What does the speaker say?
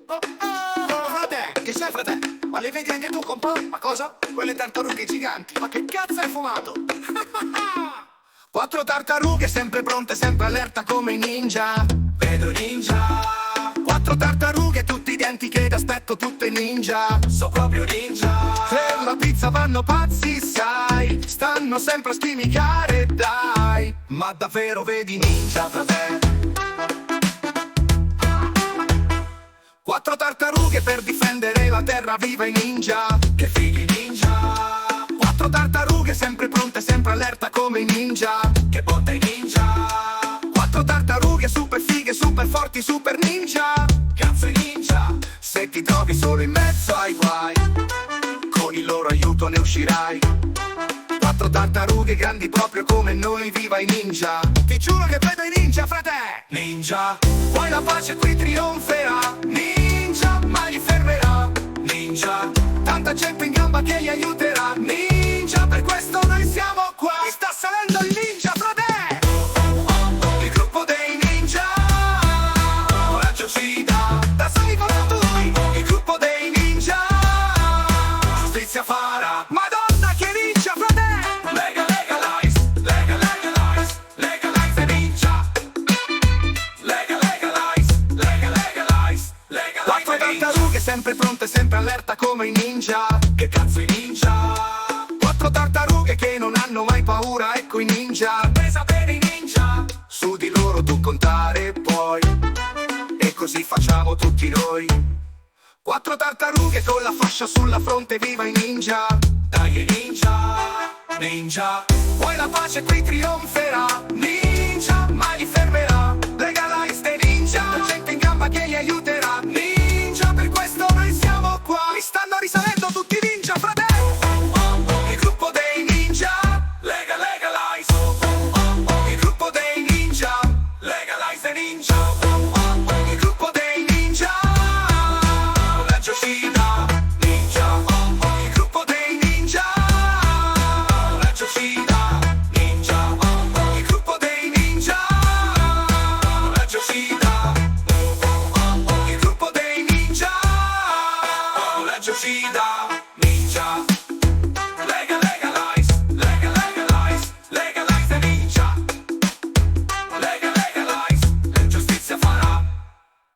Frate, che sei frate? Ma le vedi anche tu con po'? Ma cosa? Quelle tartarughe giganti. Ma che cazzo hai fumato? Quattro tartarughe sempre pronte, sempre allerta come i ninja. Vedo ninja. Quattro tartarughe, tutti identiche ed aspetto tutte ninja. So proprio ninja. Per la pizza vanno pazzi, sai. Stanno sempre a stimicare, dai. Ma davvero vedi ninja, frate? Quattro tartarughe per difendere la terra viva i ninja. Che fighi ninja. Quattro tartarughe sempre pronte, sempre allerta come i ninja. Che botte i ninja. Quattro tartarughe super fighe, super forti, super ninja. Cazzo i ninja. Se ti trovi solo in mezzo ai guai, con il loro aiuto ne uscirai. Quattro tartarughe grandi proprio come noi, viva i ninja. Ti giuro che vedo i ninja, frate. Ninja. Poi la pace qui trionferà. Ninja, mai li fermerà. Ninja. Tanta gente in gamba che li aiuterà. Ninja, per questo noi siamo qua. Sta salendo il ninja, frate. Il gruppo dei ninja. Coraggio ci dà. Da soli con lui. Il gruppo dei ninja. Giustizia farà. Madonna che ninja, frate. Legalize, legalize, legalize the ninja. Legalize, legalize, legalize. Quattro tartarughe sempre pronte, sempre allerta come i ninja. Che cazzo i ninja? Quattro tartarughe che non hanno mai paura, ecco i ninja. Pesa bene i ninja. Su di loro tu contare puoi. E così facciamo tutti noi. Quattro tartarughe con la fascia sulla fronte, viva i ninja. Dai ninja, ninja. Poi la pace qui trionferà. Ninja, mai li fermerà. Legalize the ninja. La gente in gamba che li aiuterà. Ninja, per questo noi siamo qua. Mi stanno risalendo tutti i ninja, fratello. Il gruppo dei ninja. Legalize. Il gruppo dei ninja. Legalize the ninja. Il gruppo dei ninja. Coraggio ci dà. Ninja. Il gruppo dei ninja. Coraggio ci dà. Ninja. Il gruppo dei ninja. Coraggio ci dà. Il gruppo dei ninja. Coraggio ci dà. Ninja.